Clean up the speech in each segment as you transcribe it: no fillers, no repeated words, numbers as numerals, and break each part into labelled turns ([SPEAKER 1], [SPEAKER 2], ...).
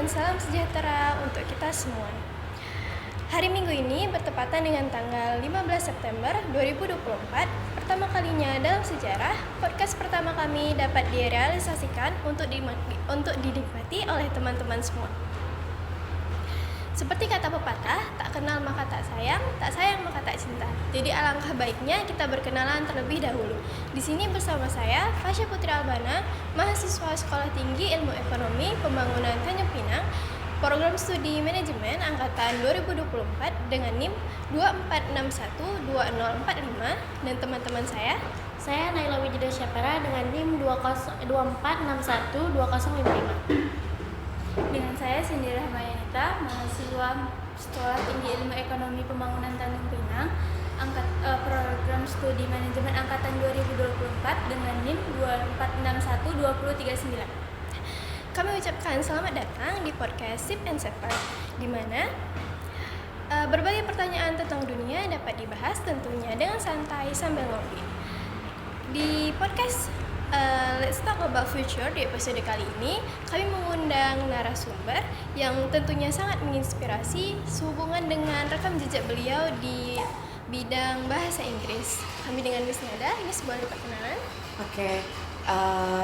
[SPEAKER 1] dan salam sejahtera untuk kita semua. Hari Minggu ini bertepatan dengan tanggal 15 September 2024. Pertama kalinya dalam sejarah, podcast pertama kami dapat direalisasikan untuk dinikmati oleh teman-teman semua. Seperti kata pepatah, tak kenal maka tak sayang maka tak cinta. Jadi alangkah baiknya kita berkenalan terlebih dahulu. Di sini bersama saya, Fasya Putri Albana, mahasiswa Sekolah Tinggi Ilmu Ekonomi Pembangunan Tanjung Pinang, Program Studi Manajemen Angkatan 2024 dengan NIM 24612045, dan teman-teman saya
[SPEAKER 2] Naila Wijida Syapara dengan NIM 24612055.
[SPEAKER 3] Dengan saya Cindy Rahmayanita, mahasiswa Sekolah Tinggi Ilmu Ekonomi Pembangunan Tanjung Pinang, Program Studi Manajemen Angkatan 2024 dengan NIM 24612039.
[SPEAKER 1] Kami ucapkan selamat datang di podcast Sip and Sepa, di mana berbagai pertanyaan tentang dunia dapat dibahas tentunya dengan santai sambil ngopi. Di podcast Let's Talk About Future di episode kali ini, kami mengundang narasumber yang tentunya sangat menginspirasi sehubungan dengan rekam jejak beliau di bidang bahasa Inggris. Kami dengan Miss Nada, ini sebuah perkenalan.
[SPEAKER 4] Oke,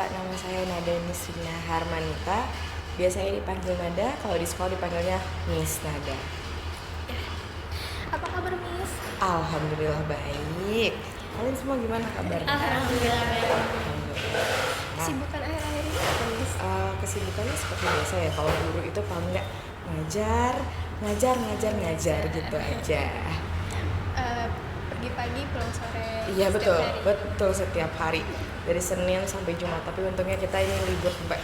[SPEAKER 4] nama saya Nada Nisrina Harmanita. Biasanya dipanggil Nada, kalau di sekolah dipanggilnya Miss Nada.
[SPEAKER 1] Ya. Apa kabar, Miss?
[SPEAKER 4] Alhamdulillah baik. Kalian semua gimana kabarnya?
[SPEAKER 2] Alhamdulillah baik.
[SPEAKER 1] Kesibukan akhir-akhir ini apa, Miss?
[SPEAKER 4] Kesibukannya seperti biasa ya. Kalau guru itu paling nggak ngajar gitu aja.
[SPEAKER 1] Pergi pagi, pulang sore.
[SPEAKER 4] Iya
[SPEAKER 1] setiap hari.
[SPEAKER 4] betul setiap hari dari Senin sampai Jumat. Tapi untungnya kita ini libur sampai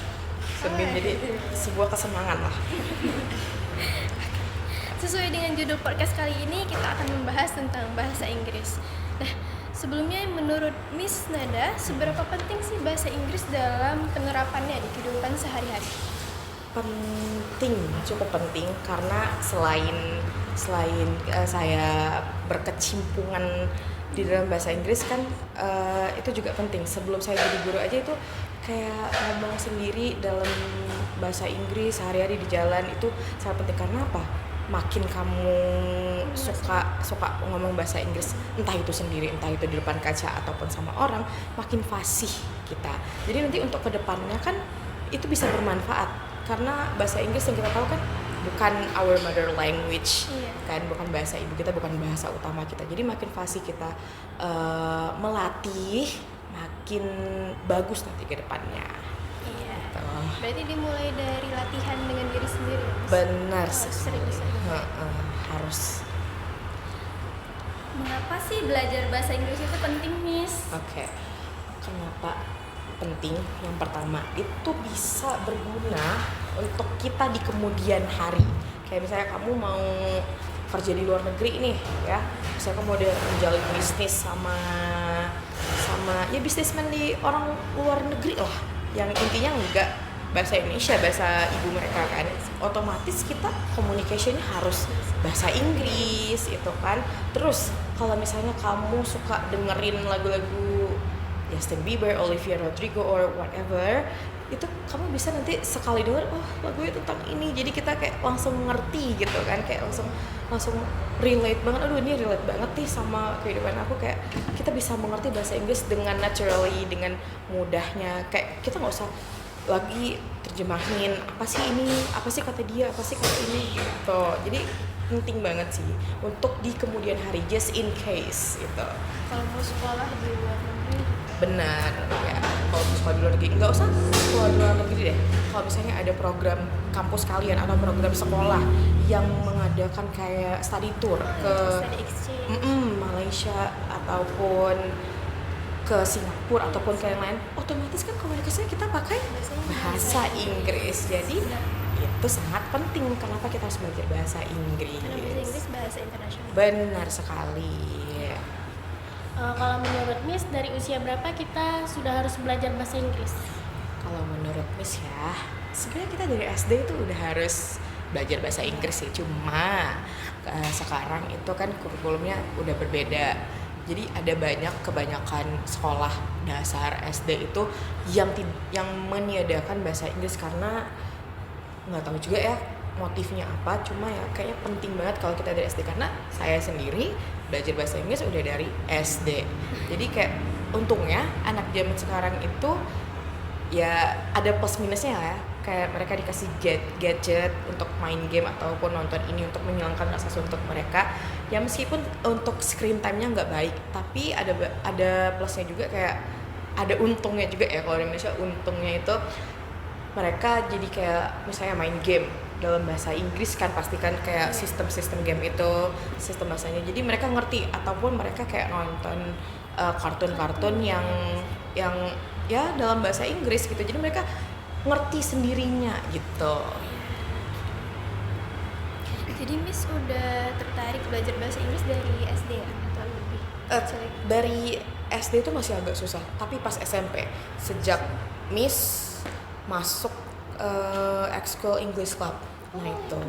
[SPEAKER 4] Senin, jadi sebuah kesenangan lah.
[SPEAKER 1] Sesuai dengan judul podcast kali ini, kita akan membahas tentang bahasa Inggris. Nah, sebelumnya menurut Miss Nada, seberapa penting sih bahasa Inggris dalam penerapannya di kehidupan sehari-hari?
[SPEAKER 4] Cukup penting karena selain saya berkecimpungan di dalam bahasa Inggris kan, itu juga penting. Sebelum saya jadi guru aja itu kayak ngomong sendiri dalam bahasa Inggris sehari-hari di jalan itu sangat penting. Karena apa? Makin kamu suka ngomong bahasa Inggris, entah itu sendiri, entah itu di depan kaca ataupun sama orang, makin fasih kita. Jadi nanti untuk kedepannya kan itu bisa bermanfaat, karena bahasa Inggris yang kita tahu kan bukan our mother language, kan bukan bahasa ibu kita, bukan bahasa utama kita. Jadi makin fasih kita melatih, makin bagus nanti kedepannya.
[SPEAKER 1] Berarti dimulai dari latihan dengan diri sendiri.
[SPEAKER 4] Benar
[SPEAKER 1] sekali.
[SPEAKER 4] Harus.
[SPEAKER 3] Mengapa sih belajar bahasa Inggris itu penting, Miss?
[SPEAKER 4] Oke. Kenapa penting? Yang pertama, itu bisa berguna untuk kita di kemudian hari. Kayak misalnya kamu mau kerja di luar negeri nih, ya. Misalnya kamu mau menjalin bisnis sama ya bisnismen di orang luar negeri lah, yang intinya enggak bahasa Indonesia, bahasa ibu mereka kan. Otomatis kita communication-nya harus bahasa Inggris itu kan. Terus kalau misalnya kamu suka dengerin lagu-lagu Justin Bieber, Olivia Rodrigo or whatever, itu kamu bisa nanti sekali denger, oh lagunya tentang ini, jadi kita kayak langsung ngerti gitu kan, kayak langsung relate banget. Aduh, ini relate banget nih sama kehidupan aku. Kayak kita bisa mengerti bahasa Inggris dengan naturally, dengan mudahnya. Kayak kita nggak usah lagi terjemahin apa sih ini, apa sih kata dia, apa sih kata ini gitu. Jadi penting banget sih untuk di kemudian hari, just in case gitu.
[SPEAKER 1] Kalau mau sekolah di luar negeri,
[SPEAKER 4] benar ya. Kalau mau sekolah di luar negeri, nggak usah sekolah di luar negeri deh. Kalau misalnya ada program kampus kalian atau program sekolah yang mengadakan kayak study tour ke
[SPEAKER 1] study exchange,
[SPEAKER 4] Malaysia ataupun ke Singapura ataupun ke yang lain, otomatis kan komunikasinya kita pakai bahasa Inggris. Jadi itu sangat penting. Kenapa kita harus belajar bahasa Inggris?
[SPEAKER 1] Karena bahasa Inggris bahasa internasional.
[SPEAKER 4] Benar sekali.
[SPEAKER 2] Kalau menurut Miss, dari usia berapa kita sudah harus belajar bahasa Inggris?
[SPEAKER 4] Kalau menurut Miss ya, sebenarnya kita dari SD itu udah harus belajar bahasa Inggris sih. Cuma sekarang itu kan kurikulumnya udah berbeda. Jadi ada kebanyakan sekolah dasar SD itu yang meniadakan bahasa Inggris karena nggak tahu juga ya motifnya apa, cuma ya kayaknya penting banget kalau kita dari SD, karena saya sendiri belajar bahasa Inggris udah dari SD. Jadi kayak untungnya anak zaman sekarang itu ya ada plus minusnya lah ya, kayak mereka dikasih gadget untuk main game ataupun nonton ini untuk menghilangkan rasa suntuk mereka. Ya meskipun untuk screen time-nya nggak baik, tapi ada plusnya juga, kayak ada untungnya juga ya. Kalau di Indonesia untungnya itu mereka jadi kayak misalnya main game dalam bahasa Inggris kan, pastikan kayak sistem game itu sistem bahasanya, jadi mereka ngerti, ataupun mereka kayak nonton kartun-kartun yang ya dalam bahasa Inggris gitu, jadi mereka ngerti sendirinya gitu.
[SPEAKER 1] Jadi Miss udah tertarik belajar bahasa Inggris dari SD ya atau lebih?
[SPEAKER 4] Dari SD itu masih agak susah, tapi pas SMP sejak Miss masuk ekskul English Club, nah itu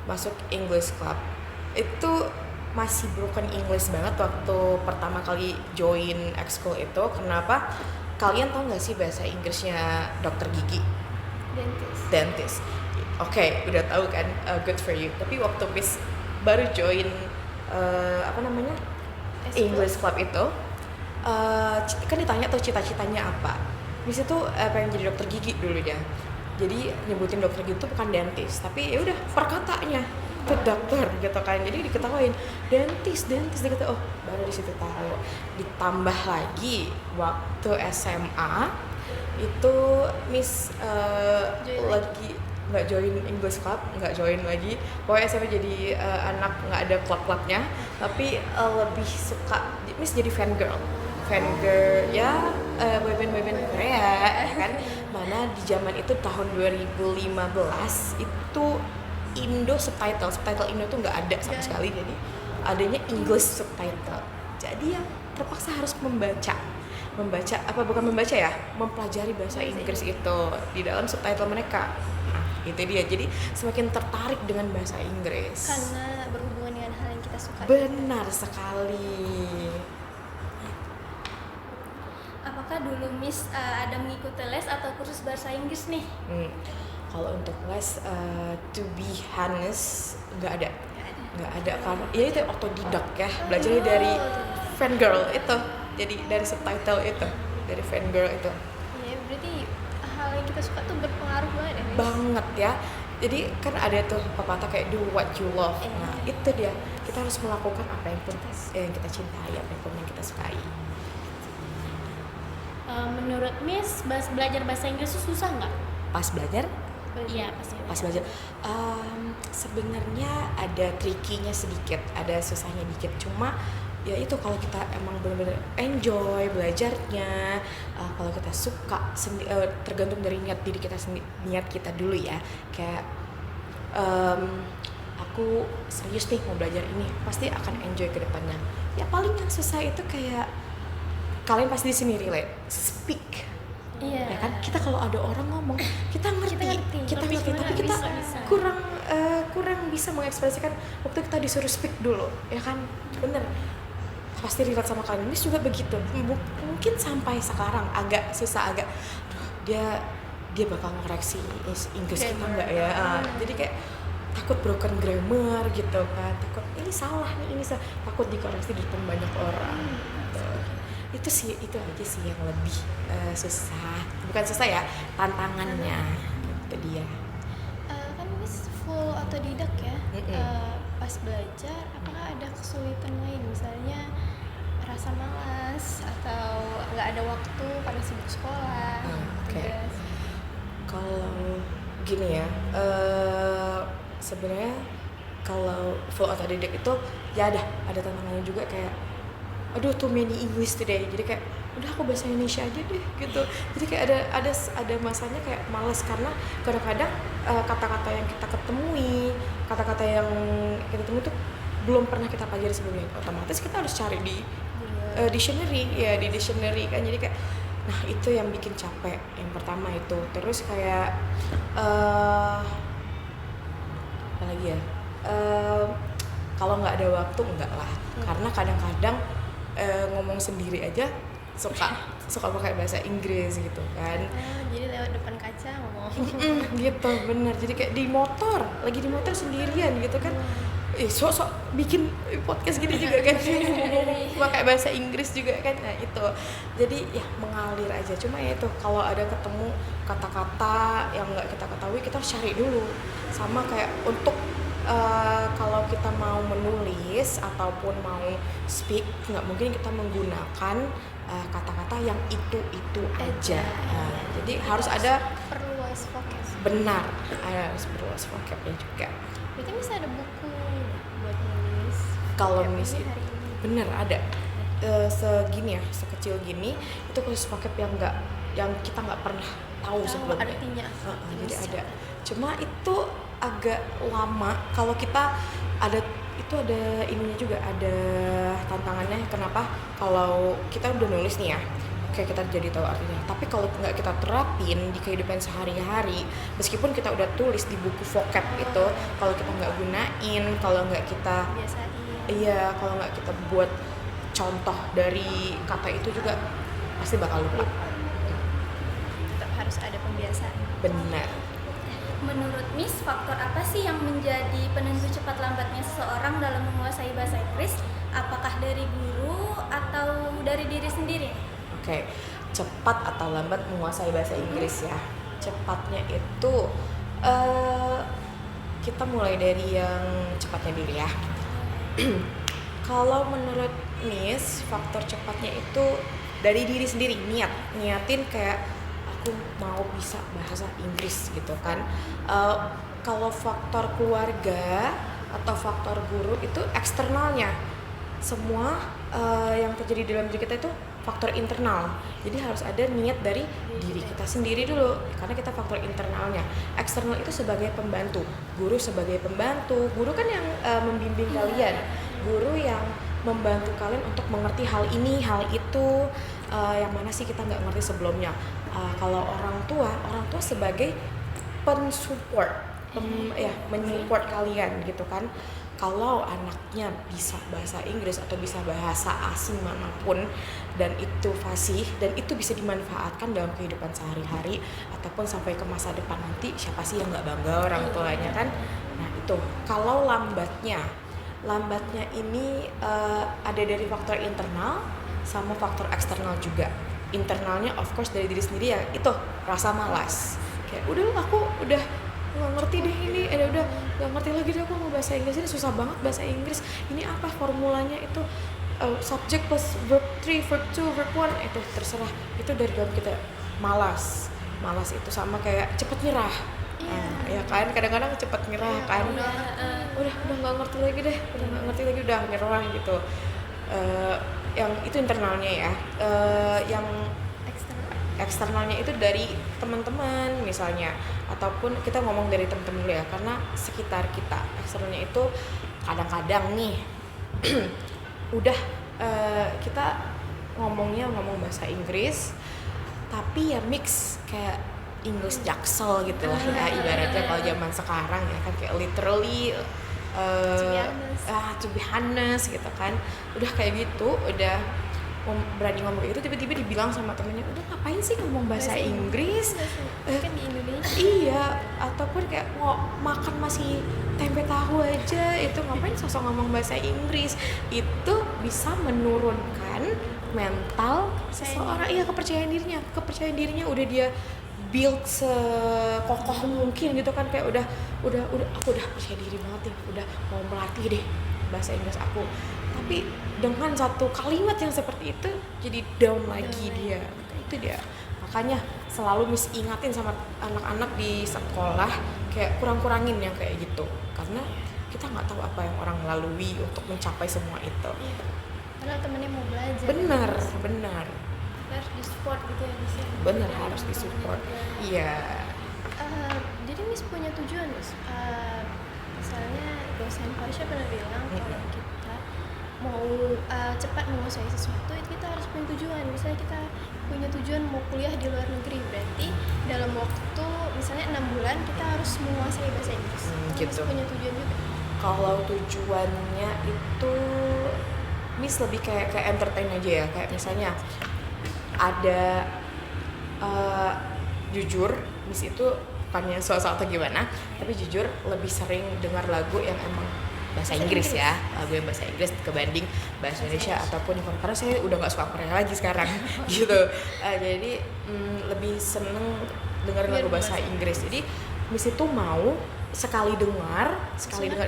[SPEAKER 4] masuk English Club itu masih broken English banget waktu pertama kali join ekskul itu. Kenapa? Kalian tahu nggak sih bahasa Inggrisnya dokter gigi? Dentist. Oke, udah tahu kan, good for you. Tapi waktu Miss baru join English Club itu, kan ditanya tuh cita-citanya apa. Miss itu pengen jadi dokter gigi dulunya. Jadi nyebutin dokter gigi itu bukan dentist, tapi ya udah perkataannya itu dokter gitu kan. Jadi diketawain dentist gitu. Oh, baru di situ tahu. Ditambah lagi waktu SMA itu Miss lagi nggak join English Club, nggak join lagi. Pokoknya SMA jadi anak nggak ada klub-klubnya, tapi lebih suka Miss jadi fangirl ya, boyband Korea ya kan. Mana di zaman itu tahun 2015 itu Indo subtitle Indo tuh nggak ada sama sekali, jadi adanya English subtitle. Jadi ya terpaksa harus mempelajari bahasa Inggris itu di dalam subtitle mereka. Itu dia, jadi semakin tertarik dengan bahasa Inggris
[SPEAKER 1] Karena berhubungan dengan hal yang kita suka.
[SPEAKER 4] Benar sekali.
[SPEAKER 3] Apakah dulu Miss ada mengikuti les atau kursus bahasa Inggris nih?
[SPEAKER 4] Kalau untuk les, to be honest, nggak ada karena ya itu otodidak ya, belajarnya dari fangirl itu, jadi dari subtitle itu, dari fangirl itu.
[SPEAKER 1] Ya berarti hal yang kita suka tuh berpengaruh banget ya, Miss?
[SPEAKER 4] Banget ya. Jadi kan ada tuh pepatah kayak do what you love. Nah itu dia, kita harus melakukan apa yang kita cintai, apa yang kita sukai.
[SPEAKER 2] Menurut Miss, belajar bahasa Inggris itu susah nggak?
[SPEAKER 4] Pas belajar?
[SPEAKER 2] Iya,
[SPEAKER 4] Pas belajar. Sebenarnya ada tricky-nya sedikit, ada susahnya dikit. Cuma ya itu kalau kita emang benar-benar enjoy belajarnya, kalau kita suka, tergantung dari niat diri kita sendiri, niat kita dulu ya. Kayak aku serius nih mau belajar ini, pasti akan enjoy ke depannya. Ya paling yang susah itu kayak kalian pasti di sini relate, speak.
[SPEAKER 1] Iya.
[SPEAKER 4] Ya kan, kita kalau ada orang ngomong kita ngerti, tapi kita
[SPEAKER 2] bisa.
[SPEAKER 4] kurang bisa mengekspresikan waktu kita disuruh speak dulu, ya kan. Bener, pasti relate sama kalian. Ini juga begitu, mungkin sampai sekarang agak susah, aduh, dia bakal ngoreksi Inggris kita nggak ya. Jadi kayak takut broken grammar gitu kan, takut ini salah, takut dikoreksi di depan banyak orang gitu. Itu aja sih yang lebih susah, bukan susah ya, tantangannya itu dia.
[SPEAKER 1] Kan Miss full otodidak ya. Pas belajar apakah ada kesulitan lain, misalnya rasa malas atau nggak ada waktu pada sibuk sekolah? tugas?
[SPEAKER 4] Kalau gini ya, sebenarnya kalau full otodidak itu ya ada tantangannya juga, kayak aduh too many English today, jadi kayak udah aku bahasa Indonesia aja deh gitu. Jadi kayak ada masanya kayak males, karena kadang-kadang kata-kata yang kita temui tuh belum pernah kita pelajari sebelumnya, otomatis kita harus cari di dictionary kan. Jadi kayak nah itu yang bikin capek yang pertama itu. Terus kayak apa lagi ya, kalau nggak ada waktu enggak lah, karena kadang-kadang ngomong sendiri aja suka pakai bahasa Inggris gitu kan.
[SPEAKER 1] Jadi lewat depan kaca ngomong.
[SPEAKER 4] Gitu bener, jadi kayak di motor sendirian gitu kan, sok bikin podcast gini juga kan pakai bahasa Inggris juga kan. Nah itu jadi ya mengalir aja, cuma ya itu kalau ada ketemu kata-kata yang nggak kita ketahui kita harus cari dulu. Sama kayak untuk kalau kita mau menulis ataupun mau speak, nggak mungkin kita menggunakan kata-kata yang itu aja. Jadi harus ada
[SPEAKER 1] Perluas vocab.
[SPEAKER 4] benar, harus perluas vocabnya juga.
[SPEAKER 1] Berarti bisa ada buku buat nulis.
[SPEAKER 4] Kalau
[SPEAKER 1] Kayak
[SPEAKER 4] nulis
[SPEAKER 1] ini hari ini.
[SPEAKER 4] bener ada segini ya, sekecil gini itu khusus vocab yang kita nggak pernah tahu sebelumnya.
[SPEAKER 1] Artinya.
[SPEAKER 4] Jadi ada, cuma itu agak lama kalau kita ada ininya juga, ada tantangannya. Kenapa? Kalau kita udah nulis nih ya, kayak kita jadi tahu artinya, tapi kalau nggak kita terapin di kehidupan sehari-hari, meskipun kita udah tulis di buku vocab itu, kalau kita nggak gunain, kalau nggak kita
[SPEAKER 1] Biasain.
[SPEAKER 4] kalau nggak kita buat contoh dari kata itu juga pasti bakal lupa.
[SPEAKER 1] Tetap harus ada pembiasaan.
[SPEAKER 4] Benar.
[SPEAKER 3] Menurut Miss, faktor apa sih yang menjadi penentu cepat lambatnya seseorang dalam menguasai bahasa Inggris? Apakah dari guru atau dari diri sendiri?
[SPEAKER 4] Oke, cepat atau lambat menguasai bahasa Inggris ya. Cepatnya itu kita mulai dari yang cepatnya dulu ya. Kalau menurut Miss, faktor cepatnya itu dari diri sendiri, niatin kayak aku mau bisa bahasa Inggris gitu kan. Kalau faktor keluarga atau faktor guru itu eksternalnya. Semua yang terjadi dalam diri kita itu faktor internal. Jadi harus ada niat dari diri kita sendiri dulu, karena kita faktor internalnya. Eksternal itu sebagai pembantu, guru sebagai pembantu. Guru kan yang membimbing kalian, guru yang membantu kalian untuk mengerti hal ini, hal itu, yang mana sih kita nggak ngerti sebelumnya. Kalau orang tua sebagai pensupport, menyupport kalian gitu kan. Kalau anaknya bisa bahasa Inggris atau bisa bahasa asing manapun dan itu fasih dan itu bisa dimanfaatkan dalam kehidupan sehari-hari ataupun sampai ke masa depan nanti, siapa sih yang nggak bangga orang tuanya kan. Nah itu kalau lambatnya ini ada dari faktor internal sama faktor eksternal juga. Internalnya of course dari diri sendiri ya, itu rasa malas, kayak aku udah nggak ngerti deh ini, udah nggak ngerti lagi deh aku mau bahasa Inggris, ini susah banget bahasa Inggris, ini apa formulanya itu, subject plus verb 3, verb 2, verb 1, itu terserah, itu dari dalam kita malas itu sama kayak cepet nyerah. Ya kan, kadang-kadang cepet nyerah kan, udah nggak ngerti lagi deh, udah nyerah gitu. Yang itu internalnya ya. Yang eksternalnya itu dari teman-teman misalnya, ataupun kita ngomong dari teman-teman dulu ya, karena sekitar kita. Eksternalnya itu kadang-kadang nih udah kita ngomong bahasa Inggris tapi ya mix kayak English Jaksel gitu lah ya, ibaratnya kalau zaman sekarang ya kan, kayak literally to be honest gitu kan, udah kayak gitu, udah berani ngomong itu, tiba-tiba dibilang sama temennya, udah ngapain sih ngomong bahasa Inggris,
[SPEAKER 1] kan di Indonesia.
[SPEAKER 4] iya, ataupun kayak mau makan masih tempe tahu aja, itu ngapain sosok ngomong bahasa Inggris. Itu bisa menurunkan mental seseorang, iya, kepercayaan dirinya udah dia build sekokoh mungkin gitu kan, kayak udah aku udah percaya diri banget nih, udah mau melatih deh bahasa Inggris aku. Tapi dengan satu kalimat yang seperti itu jadi down lagi dia. Itu dia. Makanya selalu Miss ingatin sama anak-anak di sekolah, kayak kurang-kurangin yang kayak gitu. Karena kita nggak tahu apa yang orang lalui untuk mencapai semua itu.
[SPEAKER 1] Karena temennya mau belajar.
[SPEAKER 4] Benar.
[SPEAKER 3] Harus di-support gitu ya, bisa.
[SPEAKER 4] Benar, harus disupport. Iya.
[SPEAKER 1] Jadi Miss punya tujuan, Miss. Misalnya dosen Farsha pernah bilang kalau kita mau cepat menguasai sesuatu, itu kita harus punya tujuan. Misalnya kita punya tujuan mau kuliah di luar negeri, berarti dalam waktu misalnya 6 bulan kita harus menguasai bahasa Inggris.
[SPEAKER 4] Gitu.
[SPEAKER 1] Miss punya tujuan juga.
[SPEAKER 4] Kalau tujuannya itu Miss lebih kayak entertain aja ya, kayak misalnya ada jujur Miss itu bukannya soal atau gimana, tapi jujur lebih sering dengar lagu yang emang bahasa Inggris ya, lagu yang bahasa Inggris kebanding bahasa Indonesia ataupun karena saya udah nggak suka Korea lagi sekarang gitu. Jadi lebih seneng dengar lagu bahasa Inggris. Jadi Miss itu mau sekali dengar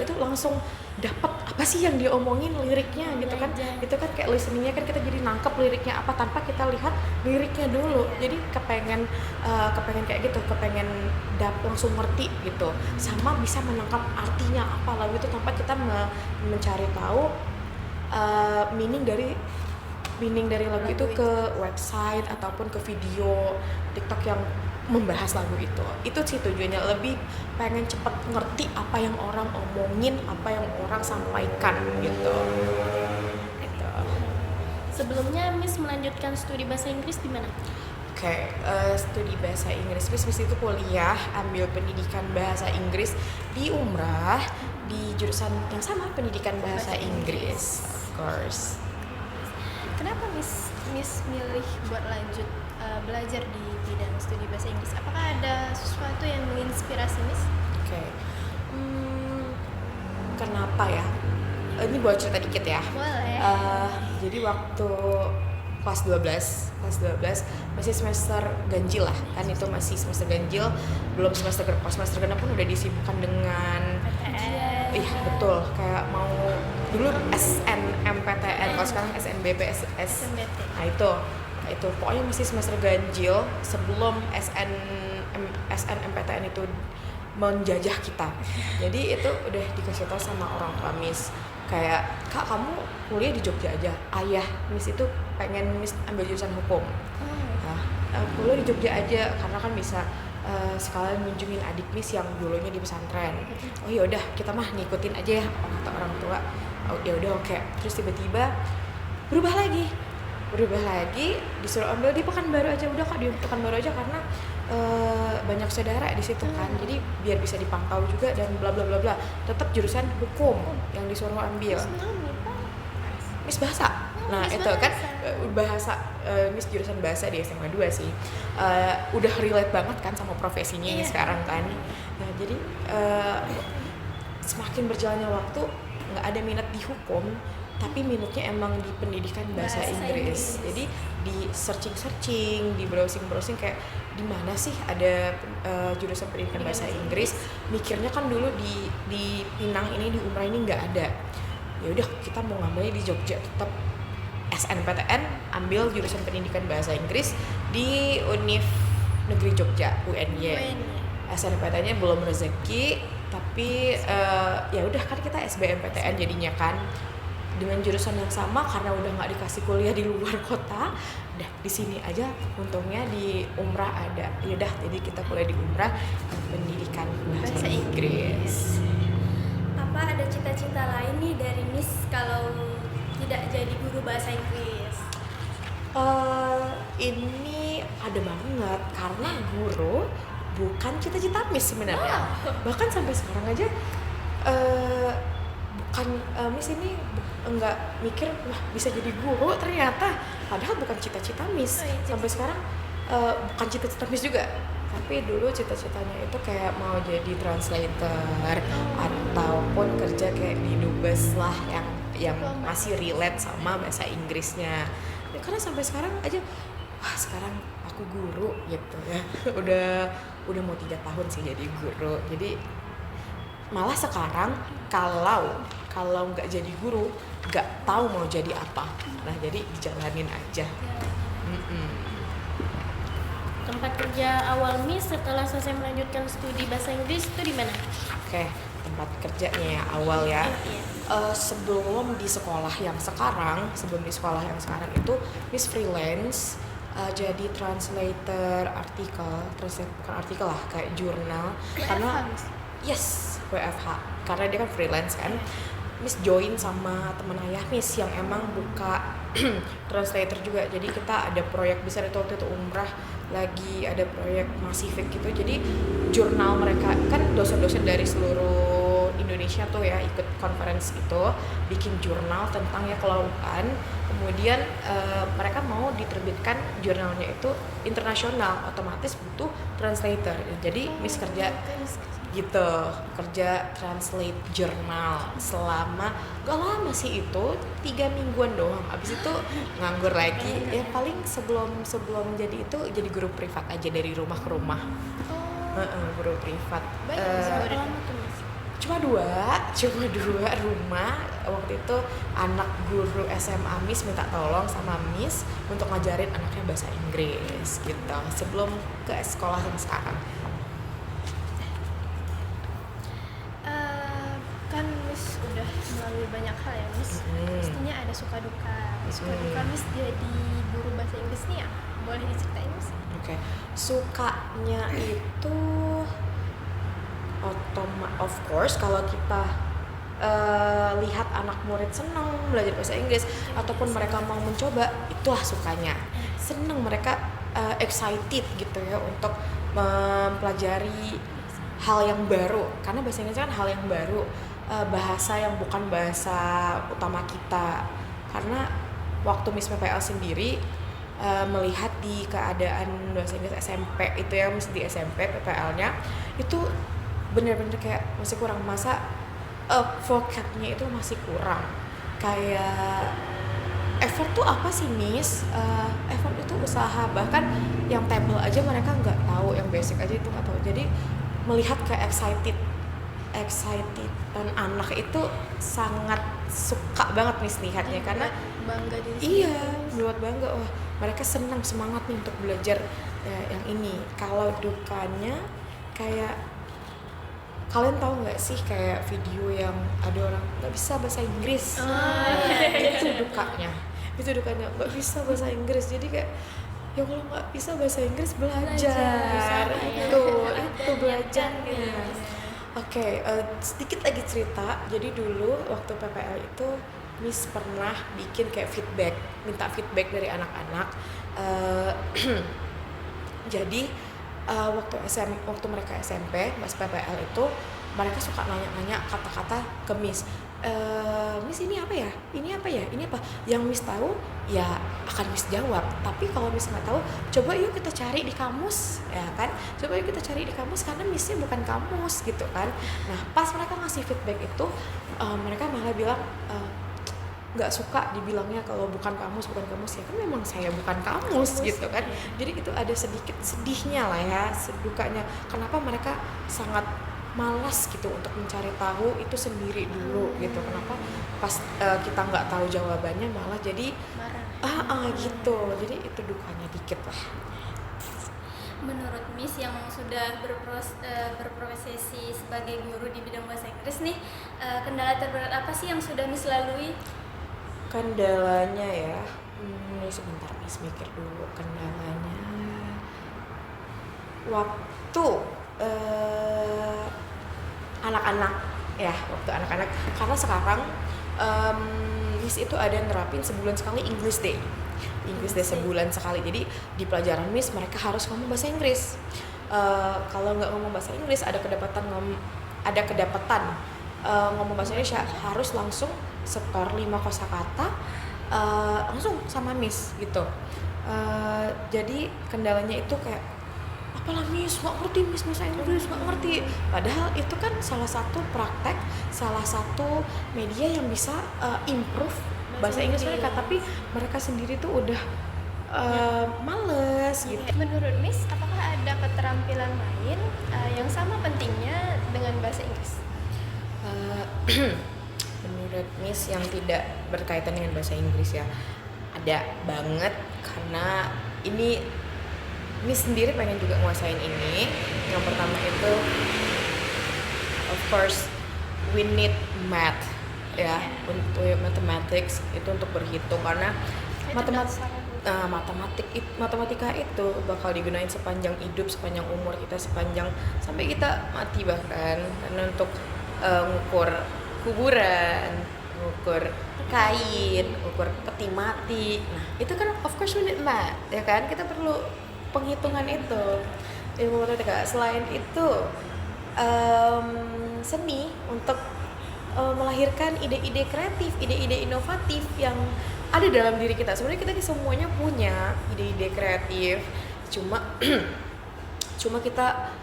[SPEAKER 4] itu langsung dapat apa sih yang dia omongin liriknya gitu kan. Itu kan kayak listeningnya kan kita jadi nangkep liriknya apa tanpa kita lihat liriknya dulu. Jadi kepengen kayak gitu, kepengen langsung ngerti gitu. Sama bisa menangkap artinya apa lagu itu tanpa kita mencari tahu meaning dari lagu itu ke website ataupun ke video TikTok yang membahas lagu itu sih tujuannya, lebih pengen cepet ngerti apa yang orang omongin, apa yang orang sampaikan gitu.
[SPEAKER 2] Sebelumnya Miss melanjutkan studi bahasa Inggris di mana?
[SPEAKER 4] Oke, studi bahasa Inggris Miss itu kuliah ambil pendidikan bahasa Inggris di Umrah di jurusan yang sama, pendidikan bahasa Inggris, of course.
[SPEAKER 1] Kenapa Miss milih buat lanjut belajar di bidang studi bahasa Inggris? Apakah ada sesuatu yang menginspirasi Miss?
[SPEAKER 4] Oke. Kenapa ya? Ini boleh cerita dikit ya?
[SPEAKER 1] Boleh.
[SPEAKER 4] Jadi waktu kelas 12 masih semester ganjil lah, kan itu masih semester ganjil, belum semester genap pun udah disibukkan dengan iya betul, kayak mau dulu SNMPTN, kalau sekarang SNBP, nah itu pokoknya masih semester ganjil sebelum SNMPTN itu menjajah kita. Jadi itu udah dikasih tahu sama orang tua Miss, kayak Kak kamu kuliah di Jogja aja. Ayah Miss itu pengen Miss ambil jurusan hukum. Kuliah di Jogja aja karena kan bisa sekalian ngunjungin adik Miss yang dulunya di pesantren. Oh ya udah kita mah ngikutin aja ya kata orang tua. Oh ya udah oke. Terus tiba-tiba berubah lagi disuruh ambil di Pekanbaru aja. Udah Kak di Pekanbaru aja karena banyak saudara di situ kan, jadi biar bisa dipantau juga dan bla bla bla bla. Tetap jurusan hukum yang disuruh ambil. Miss bahasa. Nah itu kan bahasa Miss jurusan bahasa di SMA 2 sih. Udah relate banget kan sama profesinya yang sekarang kan. Nah jadi semakin berjalannya waktu nggak ada minat di hukum, tapi minatnya emang di pendidikan bahasa Inggris. Jadi di searching, di browsing kayak di mana sih ada jurusan pendidikan bahasa Inggris. Mikirnya kan dulu di Pinang ini, di Umrah ini nggak ada. Ya udah kita mau ngambilnya di Jogja, tetap SNPTN ambil jurusan pendidikan bahasa Inggris di Univ Negeri Jogja, UNY. SNPTN-nya belum rezeki, tapi ya udah kan kita SBMPTN jadinya kan dengan jurusan yang sama karena udah nggak dikasih kuliah di luar kota. Udah di sini aja, untungnya di Umrah ada. Ya udah jadi kita kuliah di Umrah pendidikan bahasa Inggris.
[SPEAKER 3] Apa ada cita-cita lain nih dari Miss kalau tidak jadi guru bahasa Inggris?
[SPEAKER 4] Ini ada banget karena guru bukan cita-cita Miss sebenarnya. Bahkan sampai sekarang aja bukan Miss ini enggak mikir wah bisa jadi guru ternyata, padahal bukan cita-cita Miss. Sampai sekarang bukan cita-cita Miss juga. Tapi dulu cita-citanya itu kayak mau jadi translator ataupun kerja kayak di dubes lah yang masih relate sama bahasa Inggrisnya. Ya, karena sampai sekarang aja wah sekarang aku guru gitu ya. udah mau 3 tahun sih jadi guru. Jadi malah sekarang kalau nggak jadi guru nggak tahu mau jadi apa. Nah jadi dijalanin aja.
[SPEAKER 2] Tempat kerja awal Miss setelah selesai melanjutkan studi bahasa Inggris itu di mana?
[SPEAKER 4] Oke, tempat kerjanya ya awal ya. Sebelum di sekolah yang sekarang itu Miss freelance jadi translator bukan artikel lah, kayak jurnal. Karena WFH karena dia kan freelance kan. Miss join sama teman ayah Miss yang emang buka translator juga. Jadi kita ada proyek besar itu waktu itu Umrah lagi ada proyek Masifik gitu. Jadi jurnal mereka kan dosen-dosen dari seluruh Indonesia tuh ya ikut conference itu, bikin jurnal tentang ya kelautan. Kemudian mereka mau diterbitkan jurnalnya itu internasional, otomatis butuh translator. Jadi Miss kerja gitu, kerja translate jurnal selama gak lama sih, itu 3 mingguan doang. Abis itu nganggur lagi. Ya paling sebelum jadi itu jadi guru privat aja dari rumah ke rumah. Guru privat.
[SPEAKER 2] Berapa lama tuh Miss?
[SPEAKER 4] Cuma dua rumah. Waktu itu anak guru SMA Miss minta tolong sama Miss untuk ngajarin anaknya bahasa Inggris gitu sebelum ke sekolah yang sekarang.
[SPEAKER 1] Kan Miss udah melalui banyak hal ya Miss. Pastinya ada suka duka. Suka duka Miss jadi guru bahasa Inggris nih ya. Boleh diceritain Miss?
[SPEAKER 4] Oke. Sukanya itu of course kalau kita lihat anak murid senang belajar bahasa Inggris ataupun mereka mau mencoba, itulah sukanya. Senang mereka excited gitu ya untuk mempelajari hal yang baru, karena bahasa Inggris kan hal yang baru, bahasa yang bukan bahasa utama kita. Karena waktu Miss PPL sendiri melihat di keadaan bahasa Inggris SMP itu ya, Miss di SMP PPL-nya itu bener-bener kayak masih kurang, masa vocabnya itu masih kurang. Kayak effort tuh apa sih Miss? Effort itu usaha, bahkan yang table aja mereka nggak tahu, yang basic aja itu nggak tahu. Jadi melihat kayak excited dan anak itu sangat suka banget Miss lihatnya, karena
[SPEAKER 1] bangga diri
[SPEAKER 4] iya, buat bangga. Wah, mereka senang, semangat nih untuk belajar yang ini. Kalau dukanya kayak kalian tahu nggak sih kayak video yang ada orang nggak bisa bahasa Inggris, itu dukanya nggak bisa bahasa Inggris. Jadi kayak ya kalau nggak bisa bahasa Inggris belajar itu belajar gitu. Oke, sedikit lagi cerita. Jadi dulu waktu PPL itu Miss pernah bikin kayak minta feedback dari anak-anak. Jadi waktu mereka SMP, Mas PPL itu mereka suka nanya-nanya kata-kata ke Miss. Miss ini apa ya? Ini apa ya? Ini apa? Yang Miss tahu ya akan Miss jawab. Tapi kalau Miss nggak tahu, coba yuk kita cari di kamus, ya kan? Coba yuk kita cari di kamus, karena Missnya bukan kamus gitu kan. Nah pas mereka ngasih feedback itu, mereka malah bilang nggak suka dibilangnya kalau bukan kamus ya kan, memang saya bukan kamus gitu kan. Jadi itu ada sedikit sedihnya lah ya, sedukanya. Kenapa mereka sangat malas gitu untuk mencari tahu itu sendiri dulu gitu. Kenapa pas kita nggak tahu jawabannya malah jadi marah gitu. Jadi itu dukanya dikit lah.
[SPEAKER 3] Menurut Miss yang sudah berprofesi sebagai guru di bidang bahasa Inggris nih, kendala terberat apa sih yang sudah Miss lalui?
[SPEAKER 4] Kendalanya ya, sebentar Miss mikir dulu. Kendalanya waktu anak-anak ya, karena sekarang Miss itu ada nerapin sebulan sekali English Day sebulan sekali. Jadi di pelajaran Miss mereka harus ngomong bahasa Inggris. Kalau nggak ngomong bahasa Inggris ada kedapatan ngomong bahasa Indonesia, harus langsung setor 5 kosakata langsung sama Miss gitu. Jadi kendalanya itu kayak apalah Miss nggak ngerti, Miss bahasa Inggris nggak ngerti. Padahal itu kan salah satu praktek, salah satu media yang bisa improve bahasa Inggris mereka, tapi mereka sendiri tuh udah males gitu.
[SPEAKER 1] Menurut Miss, apakah ada keterampilan lain yang sama pentingnya dengan bahasa Inggris?
[SPEAKER 4] Menurut Miss yang tidak berkaitan dengan bahasa Inggris ya, ada banget. Karena ini Miss sendiri pengen juga nguasain ini. Yang pertama itu of course we need math ya, untuk mathematics itu untuk berhitung, karena matematika itu bakal digunain sepanjang hidup, sepanjang umur kita, sepanjang sampai kita mati bahkan. Karena untuk ngukur kuburan, ngukur kain, ngukur peti mati. Nah, itu kan of course we need math, ya kan? Kita perlu penghitungan itu, ilmu matematika. Selain itu, seni untuk melahirkan ide-ide kreatif, ide-ide inovatif yang ada dalam diri kita. Sebenarnya kita semuanya punya ide-ide kreatif, cuma cuma kita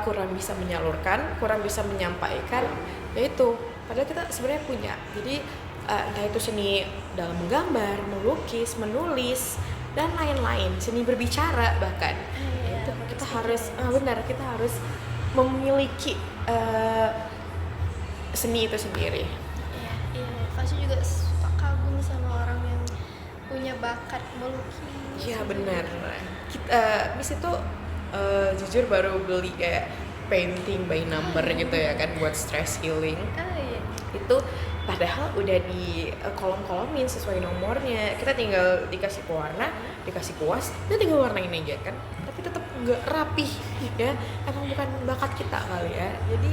[SPEAKER 4] kurang bisa menyalurkan, kurang bisa menyampaikan, yaitu padahal kita sebenarnya punya. Jadi entah itu seni dalam menggambar, melukis, menulis, dan lain-lain, seni berbicara bahkan. Itu kita harus kita harus memiliki seni itu sendiri.
[SPEAKER 1] Iya, Fasya juga suka kagum sama orang yang punya bakat melukis.
[SPEAKER 4] Iya benar. Miss itu jujur baru beli kayak painting by number gitu ya kan buat stress healing.
[SPEAKER 1] Iya.
[SPEAKER 4] Itu padahal udah di kolom-kolomin sesuai nomornya. Kita tinggal dikasih pewarna, dikasih kuas, dan tinggal warnain aja kan. Tapi tetap nggak rapih ya. Emang bukan bakat kita kali ya. Jadi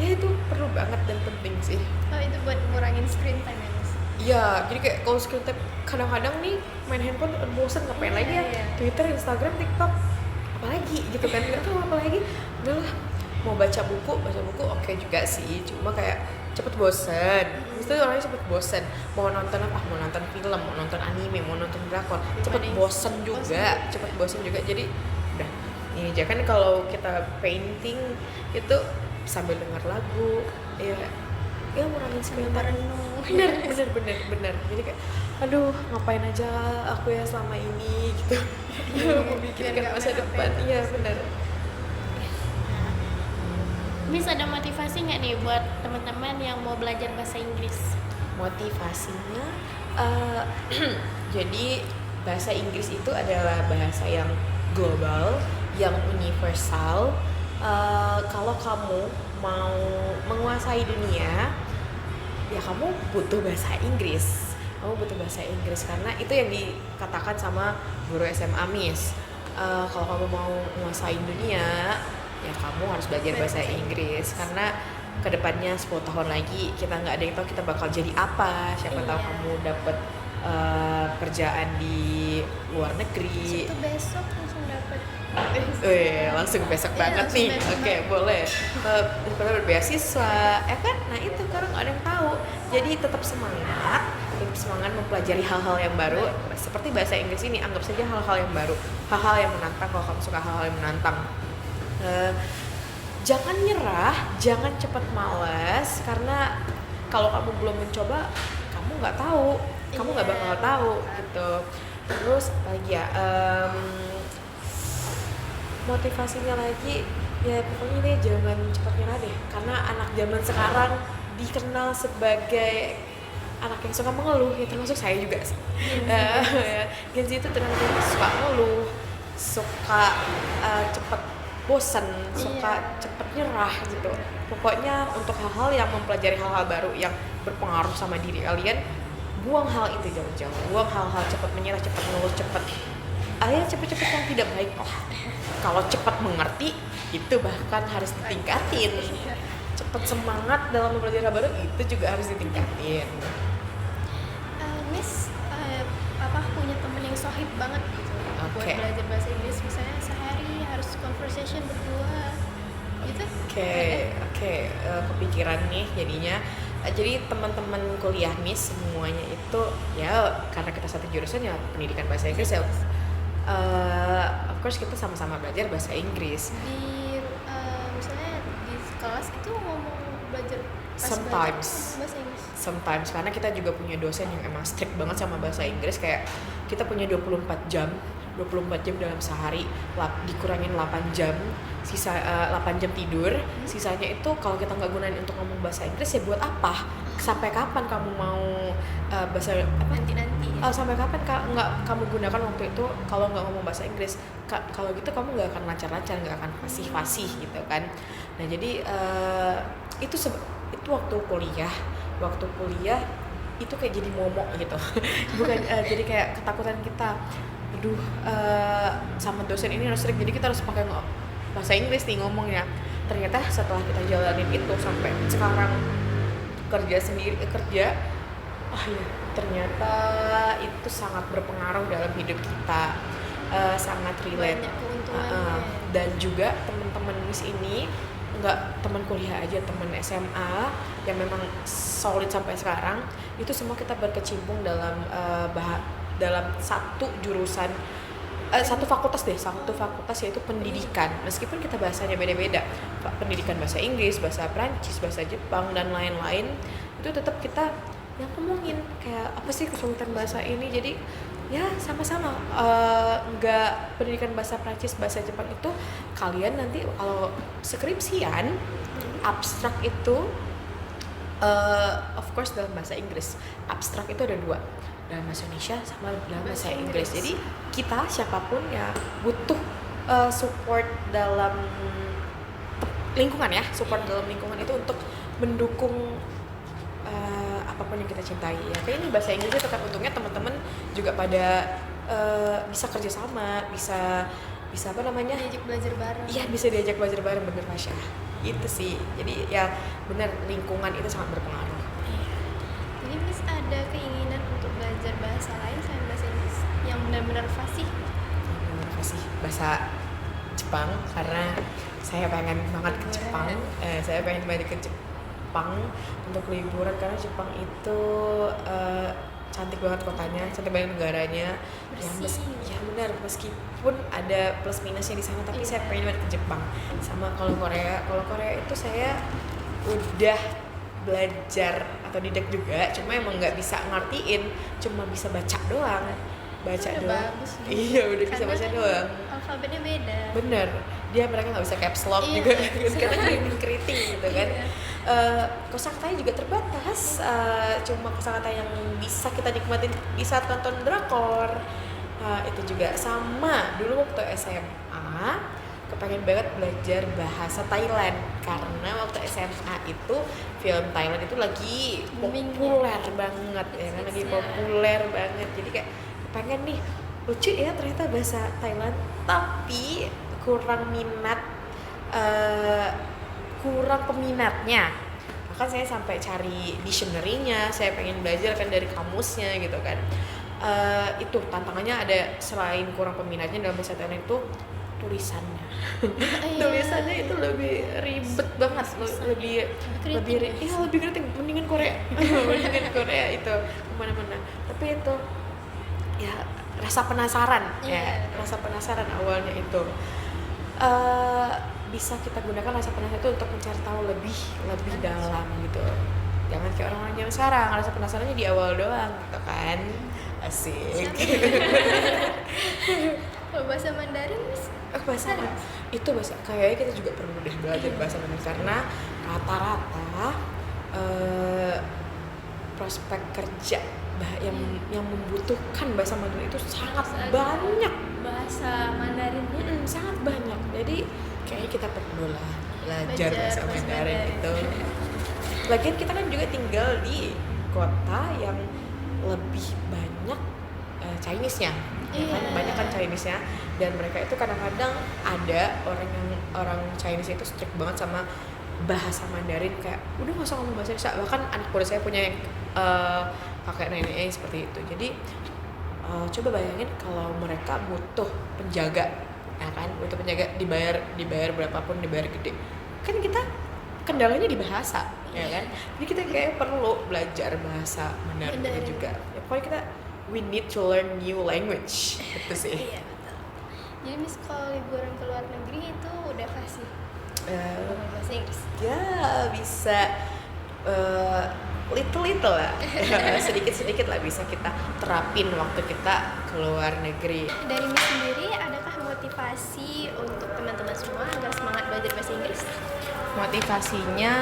[SPEAKER 4] ya itu perlu banget dan penting sih.
[SPEAKER 1] Oh, itu buat ngurangin screen time ya, Mas?
[SPEAKER 4] Iya, jadi kayak kalau screen time kadang-kadang nih main handphone bosen ngapain lagi ya?
[SPEAKER 1] Iya.
[SPEAKER 4] Twitter, Instagram, TikTok, apalagi gitu kan? Nggak tahu apa lagi. Udahlah, mau baca buku oke juga sih. Cuma kayak cepet bosen. Itu orangnya cepet bosen. Mau nonton apa? Mau nonton film, mau nonton anime, mau nonton drakor, cepet bosen juga. Jadi udah. Ini aja kan kalau kita painting itu sambil dengar lagu, ya ngurangin screen time. bener. Jadi kayak aduh ngapain aja aku ya selama ini gitu. Memikirkan masa depan. Iya benar.
[SPEAKER 2] Miss ada motivasi nggak nih buat teman-teman yang mau belajar bahasa Inggris?
[SPEAKER 4] Motivasinya jadi bahasa Inggris itu adalah bahasa yang global, yang universal. Kalau kamu mau menguasai dunia, ya kamu butuh bahasa Inggris. Karena itu yang dikatakan sama guru SMA Miss. Kalau kamu mau menguasai dunia, ya kamu harus belajar bahasa Inggris. Karena kedepannya 10 tahun lagi kita nggak ada yang tahu kita bakal jadi apa. Siapa tahu kamu dapet kerjaan di luar negeri.
[SPEAKER 1] Itu besok langsung dapat.
[SPEAKER 4] Langsung besok banget
[SPEAKER 1] langsung
[SPEAKER 4] nih.
[SPEAKER 1] besok
[SPEAKER 4] Oke, boleh. Kita berbeasiswa, kan? Nah itu sekarang nggak ada yang tahu. Jadi tetap semangat mempelajari hal-hal yang baru. Seperti bahasa Inggris ini, anggap saja hal-hal yang baru, hal-hal yang menantang. Kalau kamu suka hal-hal yang menantang, jangan nyerah, jangan cepat malas. Karena kalau kamu belum mencoba, kamu nggak tahu, kamu nggak bakal tahu gitu. Terus lagi ya. Motivasinya lagi ya pokoknya deh jangan cepat nyerah deh, karena anak zaman sekarang dikenal sebagai anak yang suka mengeluh, ya termasuk saya juga sih. Gen Z itu ternyata suka mengeluh, suka cepat bosan, suka cepat nyerah gitu. Pokoknya untuk hal-hal yang mempelajari hal-hal baru yang berpengaruh sama diri kalian, buang hal itu jauh-jauh, buang hal-hal cepat menyerah, cepat mengeluh, cepat cepet-cepet yang tidak baik lah. Kalau cepat mengerti itu bahkan harus ditingkatin. Cepat semangat dalam mempelajari hal baru itu juga harus ditingkatin.
[SPEAKER 1] Miss, punya temen yang sohib banget gitu buat belajar bahasa Inggris, misalnya sehari harus conversation berdua gitu.
[SPEAKER 4] Oke, kepikiran nih jadinya. Jadi teman-teman kuliah Miss semuanya itu ya karena kita satu jurusan ya pendidikan bahasa Inggris ya. Of course kita sama-sama belajar bahasa Inggris.
[SPEAKER 1] Di misalnya di kelas itu belajar
[SPEAKER 4] Sometimes
[SPEAKER 1] bahasa Inggris.
[SPEAKER 4] Sometimes karena kita juga punya dosen yang emang strict banget sama bahasa Inggris, kayak kita punya 24 jam dalam sehari, dikurangin 8 jam, sisa 8 jam tidur, sisanya itu kalau kita nggak gunain untuk ngomong bahasa Inggris ya buat apa? Sampai kapan kamu mau bahasa apa?
[SPEAKER 1] Nanti ya.
[SPEAKER 4] Sampai kapan nggak kamu gunakan waktu itu kalau nggak ngomong bahasa Inggris? Kalau gitu kamu nggak akan lancar-lancar, nggak akan fasih-fasih gitu kan? Nah jadi itu waktu kuliah itu kayak jadi momok gitu. Bukan jadi kayak ketakutan kita, aduh sama dosen ini harus strict, jadi kita harus pakai bahasa Inggris nih ngomongnya. Ternyata setelah kita jalanin itu sampai sekarang kerja, ternyata itu sangat berpengaruh dalam hidup kita, sangat relate.
[SPEAKER 1] Banyak keuntungannya.
[SPEAKER 4] Dan juga teman-teman Miss ini nggak teman kuliah aja, teman SMA yang memang solid sampai sekarang, itu semua kita berkecimpung dalam dalam satu jurusan, satu fakultas yaitu pendidikan. Meskipun kita bahasanya beda-beda, pendidikan bahasa Inggris, bahasa Prancis, bahasa Jepang dan lain-lain, itu tetap kita yang ngomongin kayak apa sih kesulitan bahasa ini. Jadi ya sama-sama, nggak pendidikan bahasa Prancis, bahasa Jepang itu kalian nanti kalau skripsian abstrak itu of course dalam bahasa Inggris. Abstrak itu ada dua, dalam bahasa Indonesia sama dalam bahasa Inggris. Jadi kita siapapun ya butuh support dalam lingkungan ya, support dalam lingkungan itu untuk mendukung apapun yang kita cintai ya. Kayak ini bahasa Inggrisnya tetap, untungnya teman-teman juga pada bisa kerjasama, bisa apa namanya,
[SPEAKER 1] diajak belajar bareng.
[SPEAKER 4] Iya, bisa diajak belajar bareng, bener Masya. Itu sih, jadi ya bener, lingkungan itu sangat berpengaruh.
[SPEAKER 1] Jadi Miss ada keinginan untuk belajar bahasa lain selain bahasa Inggris yang benar-benar fasih?
[SPEAKER 4] Terima kasih. Bahasa Jepang, karena saya pengen banget ke Jepang. Saya pengen banget ke Jepang untuk liburan, karena Jepang itu cantik banget kotanya, cantik banget negaranya. Ya benar, meskipun ada plus minusnya di sana, tapi saya pengen banget ke Jepang. Sama kalau Korea itu saya udah belajar atau didak juga, cuma emang nggak bisa ngertiin, cuma bisa baca doang.
[SPEAKER 1] Bagus.
[SPEAKER 4] Iya, udah bisa baca doang.
[SPEAKER 1] Alfabetnya beda.
[SPEAKER 4] Bener, mereka nggak bisa caps lock juga karena keriting gitu kan. Kosakatanya juga terbatas, cuma kosakata yang bisa kita nikmatin di saat nonton drakor. Itu juga sama dulu waktu SMA, kepengen banget belajar bahasa Thailand, karena waktu SMA itu film Thailand itu lagi populer banget ya kan, lagi populer banget. Jadi kayak pengen nih, lucu ya ternyata bahasa Thailand, tapi kurang peminatnya. Bahkan saya sampai cari dictionary-nya, saya pengen belajar kan dari kamusnya gitu kan. Itu tantangannya ada, selain kurang peminatnya dalam bahasa Thailand itu tulisannya. Tulisannya itu lebih ribet banget, lebih kritik. Mendingan Korea. Mendingan Korea itu kemana-mana. Tapi itu ya rasa penasaran rasa penasaran awalnya itu bisa kita gunakan rasa penasaran itu untuk mencari tahu lebih dalam gitu. Jangan kayak orang-orang yang sekarang, rasa penasarannya di awal doang gitu kan. Asik.
[SPEAKER 1] Kalau bahasa Mandarin Miss?
[SPEAKER 4] Itu bahasa kayaknya kita juga perlu deh belajar bahasa Mandarin, karena rata-rata prospek kerja yang membutuhkan bahasa Mandarin itu sangat banyak.
[SPEAKER 3] Bahasa Mandarinnya
[SPEAKER 4] Sangat banyak. Jadi kayaknya kita perlu lah belajar bahasa Mandarin itu. Lagian kita kan juga tinggal di kota yang lebih banyak Chinese-nya. Kan banyak kan Chinese-nya, dan mereka itu kadang-kadang ada orang Chinese itu strict banget sama bahasa Mandarin, kayak udah nggak usah ngomong bahasa Indonesia. Bahkan anak muda saya punya yang kakek neneknya seperti itu. Jadi coba bayangin kalau mereka butuh penjaga, ya kan, butuh penjaga, dibayar berapapun, dibayar gede, kan kita kendalanya di bahasa, ya kan. Jadi kita kayak perlu belajar bahasa Mandarin juga. Ya, pokoknya we need to learn new language. Itu sih.
[SPEAKER 1] Iya, betul. Jadi Miss kalau liburan ke luar negeri itu udah fasih bahasa Inggris?
[SPEAKER 4] Ya bisa little lah. sedikit lah bisa kita terapin waktu kita ke luar negeri.
[SPEAKER 1] Dari Miss sendiri, adakah motivasi untuk teman-teman semua agar semangat belajar bahasa Inggris?
[SPEAKER 4] Motivasinya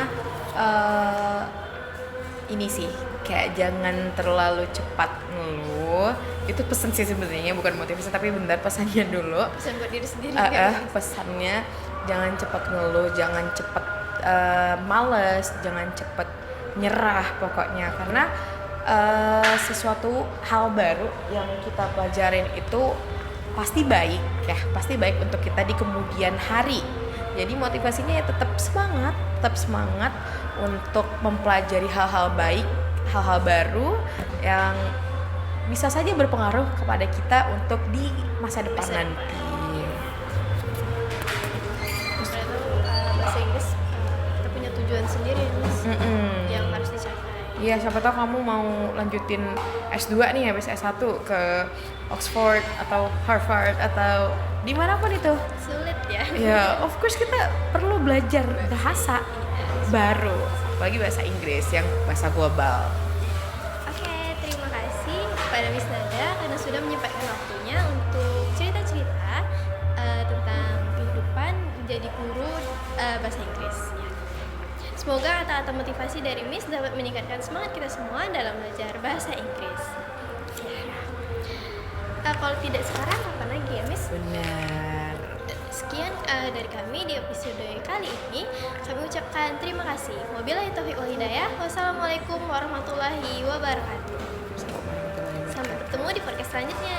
[SPEAKER 4] ini sih, kayak jangan terlalu cepat ngeluh. Itu pesan sih sebenarnya, bukan motivasi, tapi bentar pesannya dulu.
[SPEAKER 1] Pesan buat diri sendiri.
[SPEAKER 4] Pesannya jangan cepat ngeluh, jangan cepat males, jangan cepat nyerah pokoknya, karena sesuatu hal baru yang kita pelajarin itu pasti baik untuk kita di kemudian hari. Jadi motivasinya ya tetap semangat untuk mempelajari hal-hal baik, hal-hal baru yang bisa saja berpengaruh kepada kita untuk di masa depan nanti.
[SPEAKER 1] Bahasa Inggris sendiri Miss
[SPEAKER 4] Mm-mm.
[SPEAKER 1] yang harus dicapai.
[SPEAKER 4] Iya, siapa tahu kamu mau lanjutin S2 nih habis S1 ke Oxford atau Harvard atau dimanapun itu.
[SPEAKER 1] Sulit ya.
[SPEAKER 4] Ya, of course kita perlu belajar bahasa baru, apalagi bahasa Inggris yang bahasa global.
[SPEAKER 1] Oke, terima kasih kepada Miss Nada karena sudah menyempatkan waktunya untuk cerita-cerita tentang kehidupan menjadi guru bahasa Inggris. Semoga kata-kata motivasi dari Miss dapat meningkatkan semangat kita semua dalam belajar bahasa Inggris. Kalau tidak sekarang, kapan lagi ya Miss?
[SPEAKER 4] Benar.
[SPEAKER 1] Sekian dari kami di episode kali ini. Kami ucapkan terima kasih. Wabillahi taufiq wal hidayah. Wassalamualaikum warahmatullahi wabarakatuh. Sampai bertemu di podcast selanjutnya.